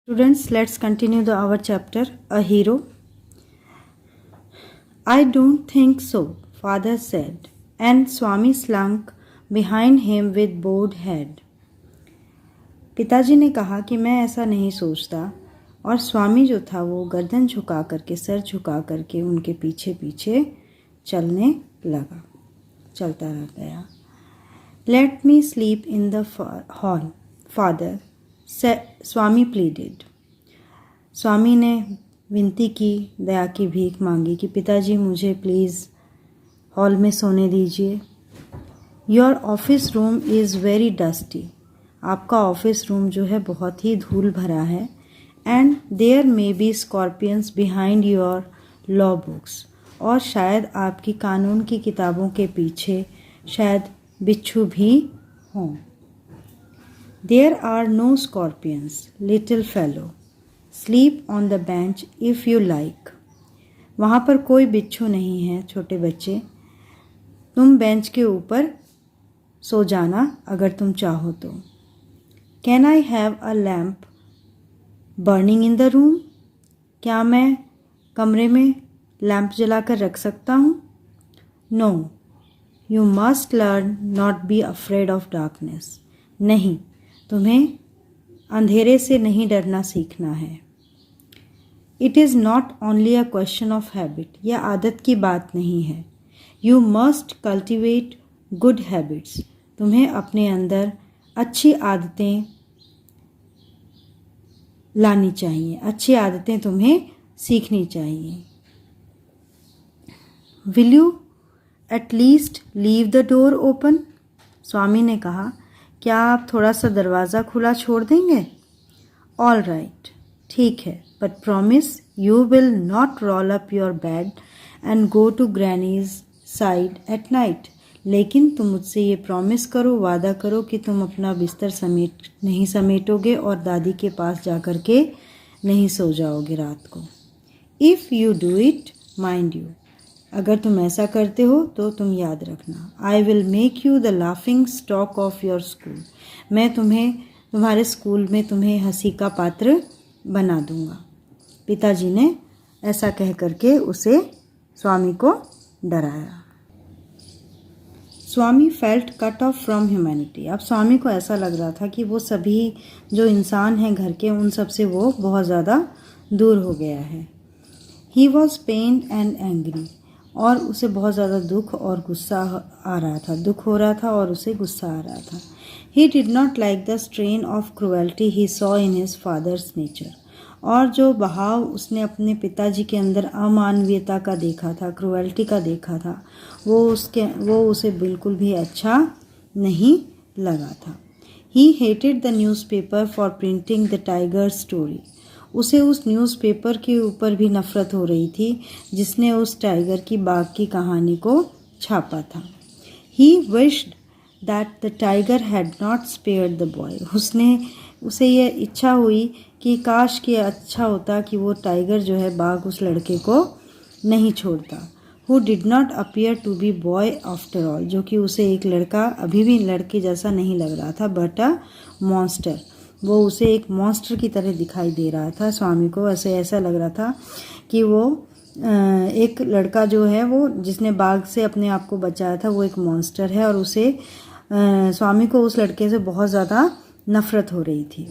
Students, let's continue our chapter, A Hero. I don't think so, father said, and Swami slunk behind him with bowed head. पिताजी ने कहा कि मैं ऐसा नहीं सोचता, और स्वामी जो था वो गर्दन झुका करके, सर झुका करके उनके पीछे पीछे चलता रह गया. Let me sleep in the hall, father, Swami pleaded. Swami ने विनती की, दया की भीख मांगी कि पिताजी मुझे प्लीज़ हॉल में सोने दीजिए. Your office room is very dusty. आपका ऑफिस रूम जो है बहुत ही धूल भरा है. And there may be scorpions behind your law books. और शायद आपकी कानून की किताबों के पीछे शायद बिच्छू भी हों. There are no scorpions, little fellow. Sleep on the bench if you like. वहाँ पर कोई बिच्छू नहीं है छोटे बच्चे, तुम बेंच के ऊपर सो जाना अगर तुम चाहो तो. Can I have a lamp burning in the room. क्या मैं कमरे में लैम्प जलाकर रख सकता हूँ? No, you must learn not be afraid of darkness. नहीं, तुम्हें अंधेरे से नहीं डरना सीखना है. It is not only a question of habit. यह आदत की बात नहीं है. You must cultivate good habits. तुम्हें अपने अंदर अच्छी आदतें लानी चाहिए, अच्छी आदतें तुम्हें सीखनी चाहिए. Will you at least leave the door open. Swami ने कहा, क्या आप थोड़ा सा दरवाज़ा खुला छोड़ देंगे? ऑल राइट, ठीक है, but promise you will not roll up your bed and go to granny's side at night. लेकिन तुम मुझसे ये प्रॉमिस करो, वादा करो कि तुम अपना बिस्तर नहीं समेटोगे और दादी के पास जा कर के नहीं सो जाओगे रात को. If you do it, mind you. अगर तुम ऐसा करते हो तो तुम याद रखना. I will make you the laughing stock of your school. मैं तुम्हारे स्कूल में तुम्हें हंसी का पात्र बना दूंगा. पिताजी ने ऐसा कह करके उसे स्वामी को डराया. Swami felt cut off from humanity. अब स्वामी को ऐसा लग रहा था कि वो सभी जो इंसान हैं घर के, उन सब से वो बहुत ज़्यादा दूर हो गया है. He was pain and angry. और उसे बहुत ज़्यादा दुख और गुस्सा आ रहा था. दुख हो रहा था और उसे गुस्सा आ रहा था. He did not like the strain of cruelty he saw in his father's nature. और जो बहाव उसने अपने पिताजी के अंदर अमानवीयता का देखा था, क्रुएल्टी का देखा था, वो उसे बिल्कुल भी अच्छा नहीं लगा था. He hated the newspaper for printing the tiger story. उसे उस न्यूज़पेपर के ऊपर भी नफ़रत हो रही थी जिसने उस टाइगर की बाघ की कहानी को छापा था. He wished that the tiger had not spared the boy. उसे यह इच्छा हुई कि काश कि अच्छा होता कि वो टाइगर जो है, बाघ, उस लड़के को नहीं छोड़ता. Who did not appear to be boy after all. जो कि उसे एक लड़का अभी भी लड़के जैसा नहीं लग रहा था, बट अ मॉन्स्टर. वो उसे एक मॉन्स्टर की तरह दिखाई दे रहा था. स्वामी को ऐसा लग रहा था कि वो एक लड़का जो है, वो जिसने बाघ से अपने आप को बचाया था, वो एक मॉन्स्टर है. और उसे स्वामी को उस लड़के से बहुत ज़्यादा नफ़रत हो रही थी.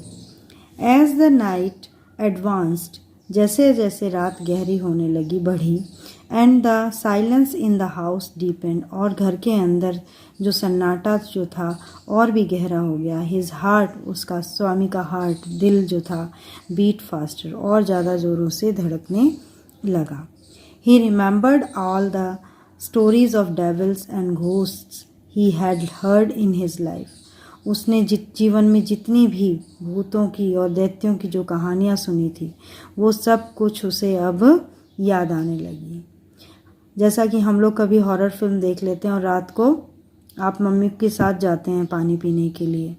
As the night advanced. जैसे जैसे रात गहरी होने लगी, बढ़ी. And the silence in the house deepened. और घर के अंदर जो सन्नाटा जो था और भी गहरा हो गया. हिज हार्ट, उसका स्वामी का हार्ट, दिल जो था, बीट फास्टर, और ज़्यादा ज़ोरों से धड़कने लगा. He remembered all the stories of devils and ghosts he had heard in his life. उसने जीवन में जितनी भी भूतों की और दैत्यों की जो कहानियाँ सुनी थी, वो सब कुछ उसे अब याद आने लगी. जैसा कि हम लोग कभी हॉरर फिल्म देख लेते हैं और रात को आप मम्मी के साथ जाते हैं पानी पीने के लिए.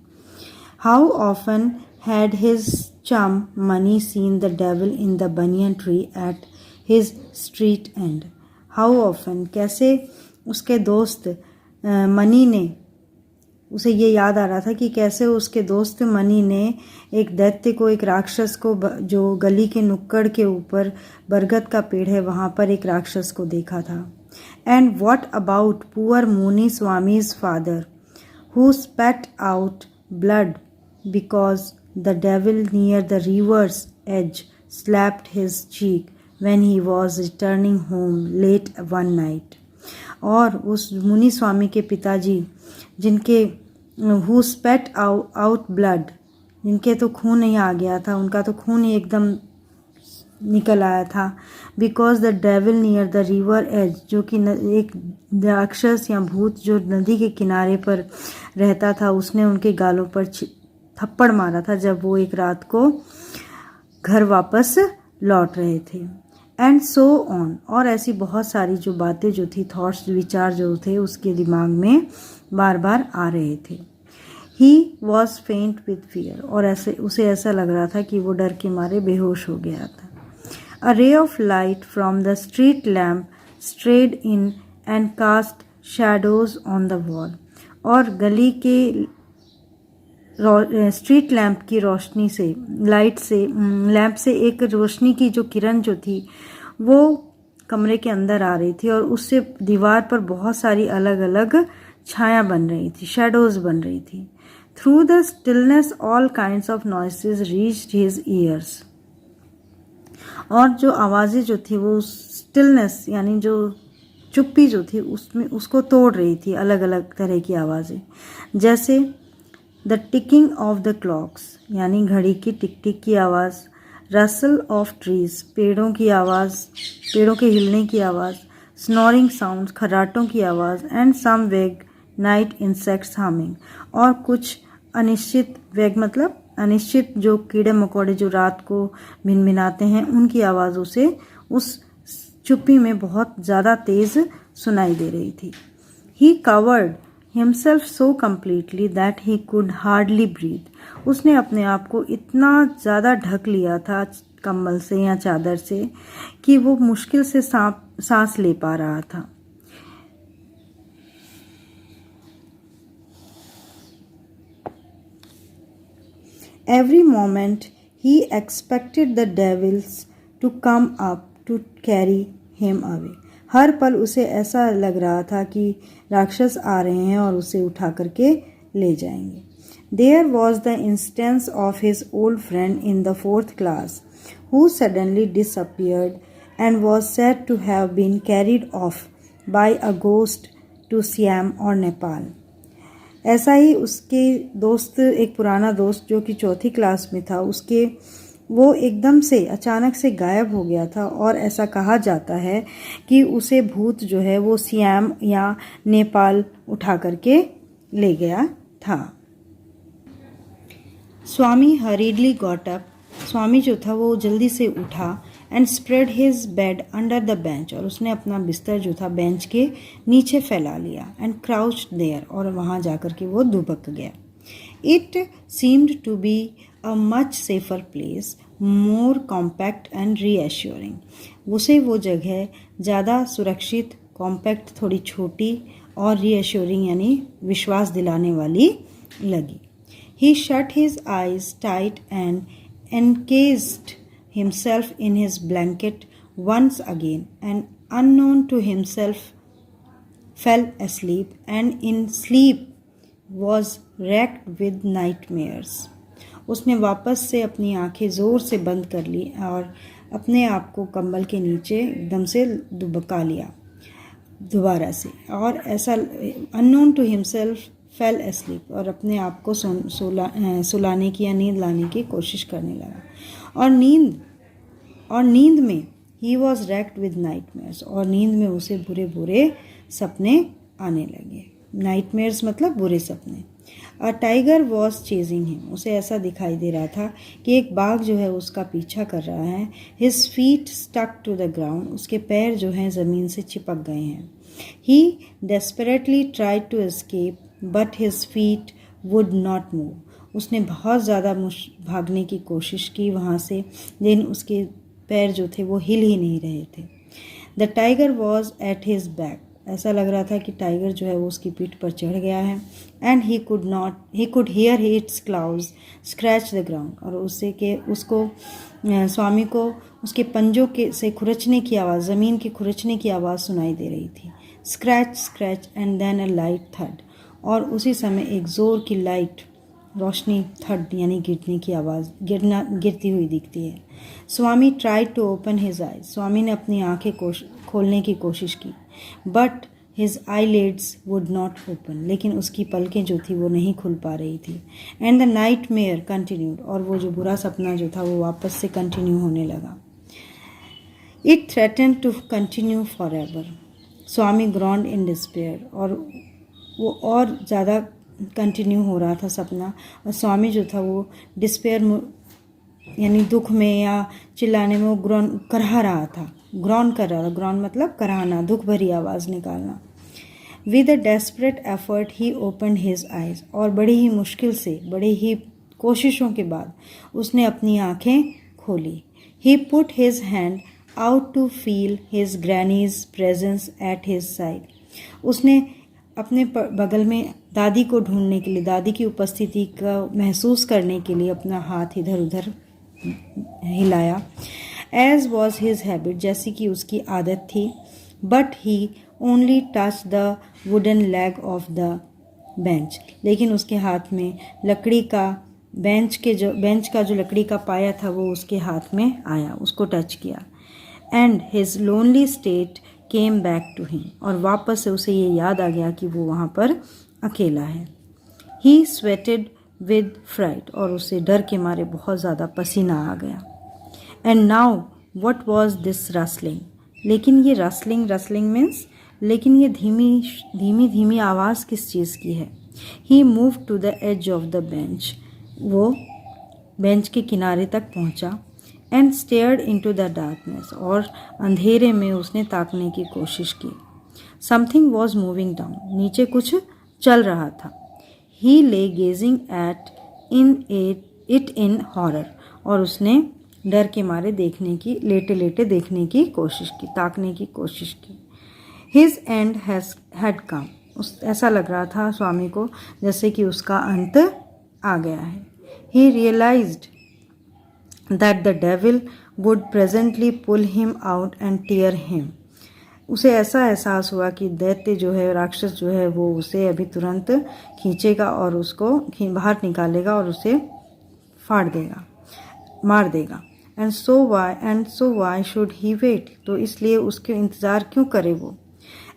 हाउ ऑफन हैड हिज चम money seen the devil in the banyan tree at his street and. How often, कैसे उसके दोस्त मनी ने उसे ये याद आ रहा था कि कैसे उसके दोस्त मनी ने एक दैत्य को, एक राक्षस को, जो गली के नुक्कड़ के ऊपर बरगद का पेड़ है वहाँ पर एक राक्षस को देखा था। एंड व्हाट अबाउट पुअर मुनि Swami's father who spat out blood because the devil near the river's edge slapped his cheek when he was returning home late one night। और उस मुनि स्वामी के पिताजी जिनके who spat out blood, जिनके तो खून ही आ गया था, उनका तो खून ही एकदम निकल आया था। Because the devil near the river edge, जो कि एक राक्षस या भूत जो नदी के किनारे पर रहता था, उसने उनके गालों पर थप्पड़ मारा था जब वो एक रात को घर वापस लौट रहे थे। एंड सो ऑन, और ऐसी बहुत सारी जो बातें जो थी, थॉट्स, विचार जो थे उसके दिमाग में बार बार आ रहे थे। ही वॉज फेंट विथ फियर, और उसे ऐसा लग रहा था कि वो डर के मारे बेहोश हो गया था। A ray of light from the street lamp strayed in and cast shadows on the wall। और गली के स्ट्रीट लैंप की रोशनी से, लैंप से एक रोशनी की जो किरण जो थी वो कमरे के अंदर आ रही थी, और उससे दीवार पर बहुत सारी अलग अलग छाया बन रही थी, शेडोज बन रही थी। Through the stillness all kinds of noises reached his years. और जो आवाज़ें जो थी वो स्टिलनेस यानी जो चुप्पी जो थी उसमें उसको तोड़ रही थी, अलग अलग तरह की आवाज़ें, जैसे the ticking of the clocks यानी घड़ी की टिक टिक की आवाज़, रसल ऑफ ट्रीज पेड़ों की आवाज़, पेड़ों के हिलने की आवाज़, स्नोरिंग साउंड खर्राटों की आवाज़, एंड सम वेग नाइट इंसेक्ट्स हमिंग, और कुछ अनिश्चित, वेग मतलब अनिश्चित जो कीड़े मकोड़े जो रात को भिनभिनाते हैं उनकी आवाज़ उसे उस चुप्पी में बहुत ज़्यादा तेज़ सुनाई दे रही थी। He covered himself so completely that he could hardly breathe. उसने अपने आप को इतना ज़्यादा ढक लिया था कंबल से या चादर से कि वो मुश्किल से सांस ले पा रहा था। Every moment he expected the devils to come up to carry him away। हर पल उसे ऐसा लग रहा था कि राक्षस आ रहे हैं और उसे उठा करके ले जाएंगे। There was the instance of his old friend in the 4th class who suddenly disappeared and was said to have been carried off by a ghost to Siam or Nepal। ऐसा ही उसके दोस्त, एक पुराना दोस्त जो कि 4th क्लास में था, वो एकदम से अचानक से गायब हो गया था, और ऐसा कहा जाता है कि उसे भूत जो है वो सियाम या नेपाल उठा करके ले गया था। स्वामी हरीडली गॉट अप, स्वामी जो था वो जल्दी से उठा, and spread his bed under the bench, और उसने अपना बिस्तर जो था बेंच के नीचे फैला लिया, एंड क्राउच्ड देयर, और वहाँ जाकर के वो दुबक गया। It seemed to be a much safer place, more compact and reassuring. उसे वो जगह ज़्यादा सुरक्षित, कॉम्पैक्ट थोड़ी छोटी, और रीएश्योरिंग यानी विश्वास दिलाने वाली लगी। He shut his eyes tight and encased himself in his blanket once again, and unknown to himself fell asleep, and in sleep was racked with nightmares। उसने वापस से अपनी आंखें ज़ोर से बंद कर ली और अपने आप को कंबल के नीचे एकदम से दुबका लिया दोबारा से, और ऐसा unknown to himself fail asleep, और अपने आप को सुलाने की या नींद लाने की कोशिश करने लगा। और नींद में he was raked with nightmares, और नींद में उसे बुरे बुरे सपने आने लगे। नाइटमेयर्स मतलब बुरे सपने। A tiger was chasing him, उसे ऐसा दिखाई दे रहा था कि एक बाघ जो है उसका पीछा कर रहा है। His feet stuck to the ground, उसके पैर जो हैं ज़मीन से चिपक गए हैं। He desperately tried to escape but his feet would not move, उसने बहुत ज़्यादा भागने की कोशिश की वहाँ से, लेकिन उसके पैर जो थे वो हिल ही नहीं रहे थे। The tiger was at his back, ऐसा लग रहा था कि टाइगर जो है वो उसकी पीठ पर चढ़ गया है। And he could hear its claws scratch the ground, और उसको स्वामी को उसके पंजों के से खुरचने की आवाज़, ज़मीन के खुरचने की आवाज़ सुनाई दे रही थी। Scratch scratch and then a light thud, और उसी समय एक ज़ोर की लाइट रोशनी, थड यानी गिरने की आवाज़, गिरती हुई दिखती है। Swami tried to open his eyes, Swami ने अपनी आंखें खोलने की कोशिश की, but his eyelids would not open, लेकिन उसकी पलकें जो थी वो नहीं खुल पा रही थी। And the night mayor continued, और वो जो बुरा सपना जो था वो वापस से कंटिन्यू होने लगा। It threatened to continue for ever, Swami groaned in despair, और वो और ज़्यादा कंटिन्यू हो रहा था सपना, और स्वामी जो था वो डिस्पेयर यानी दुख में या चिल्लाने में वो ग्रॉन कर रहा था। ग्रॉन मतलब कराना, दुख भरी आवाज़ निकालना। With a desperate effort he opened his eyes, और बड़ी ही मुश्किल से, बड़ी ही कोशिशों के बाद उसने अपनी आंखें खोली। He put his hand out to feel his granny's presence at his side, उसने अपने बगल में दादी को ढूंढने के लिए, दादी की उपस्थिति का महसूस करने के लिए अपना हाथ इधर उधर हिलाया। एज वॉज हिज हैबिट, जैसी कि उसकी आदत थी। But he only touch the wooden leg of the bench, लेकिन उसके हाथ में लकड़ी का बेंच का जो लकड़ी का पाया था वो उसके हाथ में आया, उसको टच किया। And his lonely state came back to him, और वापस से उसे ये याद आ गया कि वो वहाँ पर अकेला है। ही स्वेटेड विद फ्राइट, और उसे डर के मारे बहुत ज़्यादा पसीना आ गया। And now what was this rustling, लेकिन ये रसलिंग मीन्स, लेकिन ये धीमी आवाज़ किस चीज़ की है। He move to the edge of the bench, वो बेंच के किनारे तक पहुंचा। And stared into the darkness, और अंधेरे में उसने ताकने की कोशिश की। समथिंग वॉज मूविंग डाउन, नीचे कुछ चल रहा था। He lay gazing at it in horror, और उसने डर के मारे लेटे लेटे देखने की कोशिश की, ताकने की कोशिश की। हिज एंड हैड कम, ऐसा लग रहा था स्वामी को जैसे कि उसका अंत आ गया है। ही realised that the devil would presently pull him out and tear him, उसे ऐसा एहसास हुआ कि दैत्य जो है, राक्षस जो है, वो उसे अभी तुरंत खींचेगा और उसको बाहर निकालेगा और उसे फाड़ देगा, मार देगा। And so why should he wait, तो इसलिए उसके इंतज़ार क्यों करे वो।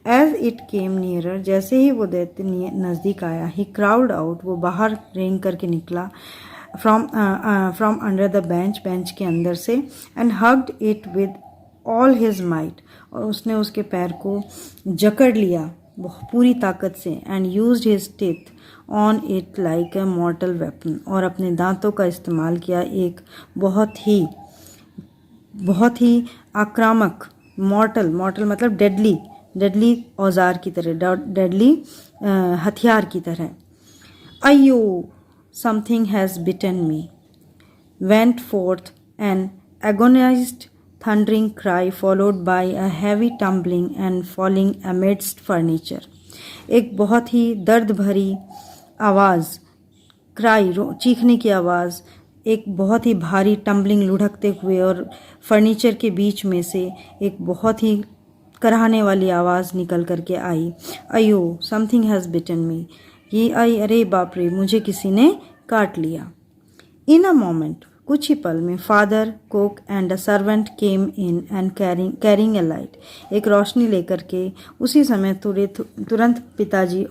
एज इट केम नियरर, जैसे ही वो दैत्य नज़दीक आया, ही क्राउड आउट, वो बाहर रेंग करके निकला फ्रॉम अंडर द बेंच के अंदर से। And hugged it with all his might, और उसने उसके पैर को जकड़ लिया पूरी ताकत से। And used his teeth on it like a मॉर्टल weapon, और अपने दांतों का इस्तेमाल किया एक बहुत ही आक्रामक, मॉर्टल मतलब डेडली औजार की तरह, डेडली हथियार की तरह। अयो, something has bitten me, went forth an agonized thundering cry followed by a heavy tumbling and falling amidst furniture. एक बहुत ही दर्द भरी आवाज़, क्राई, चीखने की आवाज़, एक बहुत ही भारी टम्बलिंग, लुढ़कते हुए, और फर्नीचर के बीच में से एक बहुत ही कराहने वाली आवाज़ निकल करके आई। अयो, समथिंग हैज़ बिटन मी, ये आई, अरे बाप रे, मुझे किसी ने काट लिया। इन अ मोमेंट, कुछ ही पल में, father, cook and a servant came in and carrying a light, एक रोशनी लेकर के उसी समय तुरंत पिताजी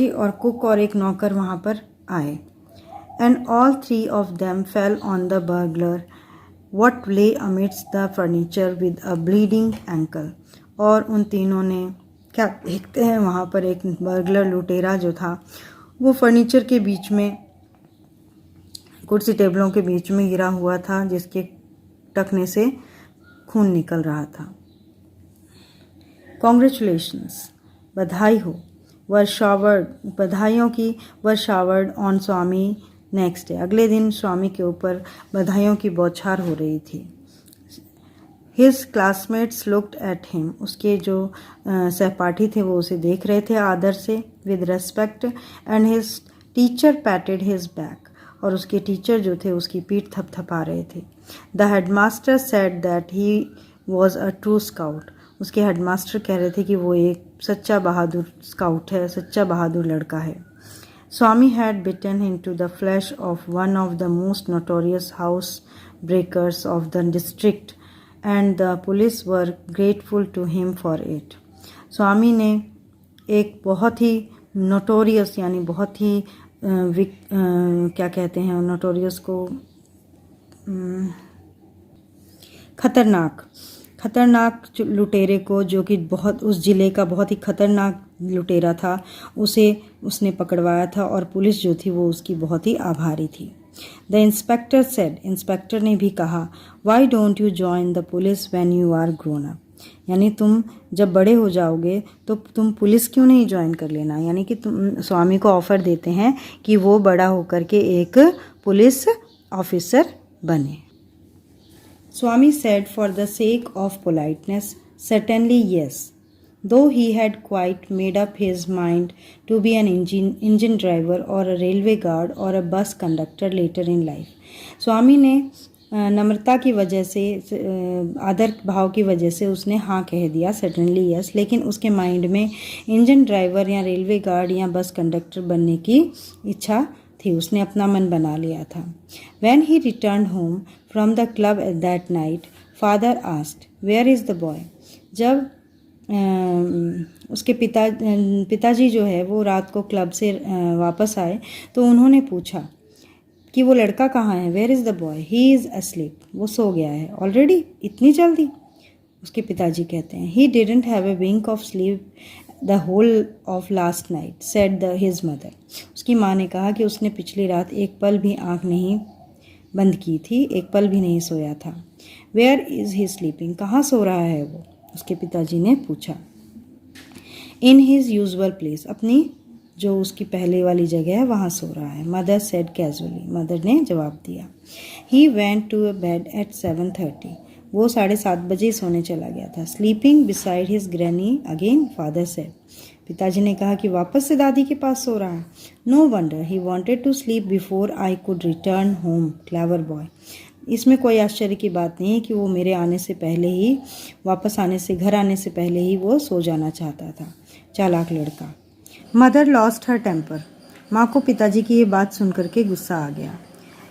और कुक और एक नौकर वहाँ पर आए। And all three of them fell on the burglar what lay amidst the furniture with a bleeding ankle, और उन तीनों ने क्या देखते हैं, वहाँ पर एक बर्गलर, लुटेरा जो था वो फर्नीचर के बीच में, कुर्सी टेबलों के बीच में गिरा हुआ था, जिसके टखने से खून निकल रहा था। कॉन्ग्रेचुलेशंस, बधाई हो, बधाइयों की were showered on Swami next day, अगले दिन स्वामी के ऊपर बधाइयों की बौछार हो रही थी। His classmates looked at him, उसके जो सहपाठी थे वो उसे देख रहे थे आदर से, with respect, and his teacher पैटेड his back, और उसके टीचर जो थे उसकी पीठ थपथपा रहे थे। The headmaster said that he was a true scout, उसके हेडमास्टर कह रहे थे कि वो एक सच्चा बहादुर स्काउट है, सच्चा बहादुर लड़का है। स्वामी had bitten into the flesh of one of the most notorious house breakers of the district, and the police were grateful to him for it. स्वामी ने एक बहुत ही नोटोरियस यानी बहुत ही क्या कहते हैं नोटोरियस को, खतरनाक लुटेरे को, जो कि बहुत उस ज़िले का बहुत ही खतरनाक लुटेरा था, उसे उसने पकड़वाया था और पुलिस जो थी वो उसकी बहुत ही आभारी थी। द इंस्पेक्टर सेड, इंस्पेक्टर ने भी कहा, why don't you join the police when you are grown up, यानी तुम जब बड़े हो जाओगे तो तुम पुलिस क्यों नहीं ज्वाइन कर लेना, यानी कि तुम स्वामी को ऑफ़र देते हैं कि वो बड़ा होकर के एक पुलिस ऑफिसर बने। Swami said for the sake of politeness, certainly yes, though he had quite made up his mind to be an engine driver or a railway guard or a bus conductor later in life. स्वामी ने नम्रता की वजह से, आदर भाव की वजह से उसने हाँ कह दिया, सर्टनली यस, लेकिन उसके माइंड में इंजन ड्राइवर या रेलवे गार्ड या बस कंडक्टर बनने की इच्छा थी, उसने अपना मन बना लिया था। When he returned home from the club at that night, father asked, where is the boy? जब उसके पिताजी जो है वो रात को क्लब से वापस आए तो उन्होंने पूछा कि वो लड़का कहाँ है, where is the boy, he is asleep, वो सो गया है ऑलरेडी, इतनी जल्दी। उसके पिताजी कहते हैं, he didn't have a wink of sleep the whole of last night, said his mother, उसकी माँ ने कहा कि उसने पिछली रात एक पल भी आँख नहीं बंद की थी, एक पल भी नहीं सोया था। वेयर इज़ ही स्लीपिंग, कहाँ सो रहा है वो, उसके पिताजी ने पूछा। इन हिज यूजुअल प्लेस, अपनी जो उसकी पहले वाली जगह है वहाँ सो रहा है। मदर सेड कैजुअली, मदर ने जवाब दिया। He went to bed at 7:30, वो 7:30 बजे सोने चला गया था। Sleeping beside his granny again, father said, पिताजी ने कहा कि वापस से दादी के पास सो रहा है। No wonder he wanted to sleep before I could return home, clever boy, इसमें कोई आश्चर्य की बात नहीं है कि वो मेरे आने से पहले ही, वापस आने से, घर आने से पहले ही वो सो जाना चाहता था, चालाक लड़का। मदर लॉस्ट हर टेम्पर, माँ को पिताजी की ये बात सुनकर के गुस्सा आ गया।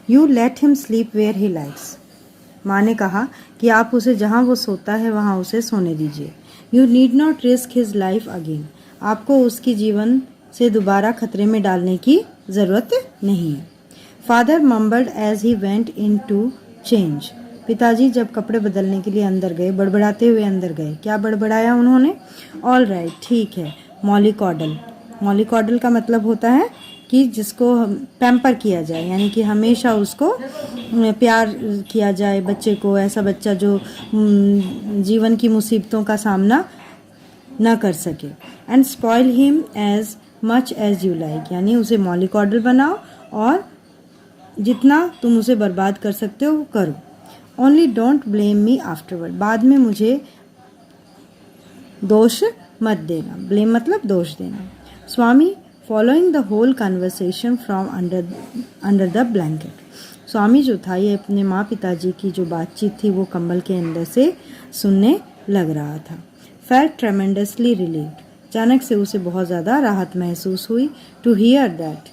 You let him sleep where he likes, माँ ने कहा कि आप उसे जहाँ वो सोता है वहाँ उसे सोने दीजिए। You need not risk his life again, आपको उसकी जीवन से दोबारा खतरे में डालने की ज़रूरत नहीं है। Father mumbled as he went in to change, पिताजी जब कपड़े बदलने के लिए अंदर गए, बड़बड़ाते हुए अंदर गए। क्या बड़बड़ाया उन्होंने? ऑल राइट, ठीक है, मॉलिकॉडल, मॉलिकॉडल का मतलब होता है कि जिसको पैम्पर किया जाए, यानी कि हमेशा उसको प्यार किया जाए बच्चे को, ऐसा बच्चा जो जीवन की मुसीबतों का सामना ना कर सके। And spoil him as much as you like, यानी उसे मॉलिकॉडल बनाओ और जितना तुम उसे बर्बाद कर सकते हो करो। Only don't blame me afterward, बाद में मुझे दोष मत देना, ब्लेम मतलब दोष देना। Swami following the whole conversation from under the blanket, Swami जो था ये अपने माँ पिताजी की जो बातचीत थी वो कंबल के अंदर से सुनने लग रहा था। फेल्ट ट्रेमेंडसली रिलीव्ड, अचानक से उसे बहुत ज़्यादा राहत महसूस हुई। टू हियर दैट,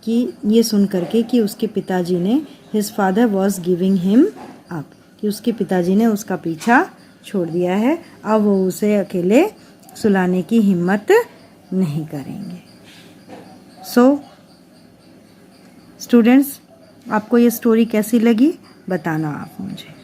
कि ये सुन करके कि उसके पिताजी ने, his father was giving him up, कि उसके पिताजी ने उसका पीछा छोड़ दिया है, अब वो उसे अकेले सुलाने की हिम्मत नहीं करेंगे। सो स्टूडेंट्स, आपको ये स्टोरी कैसी लगी बताना आप मुझे।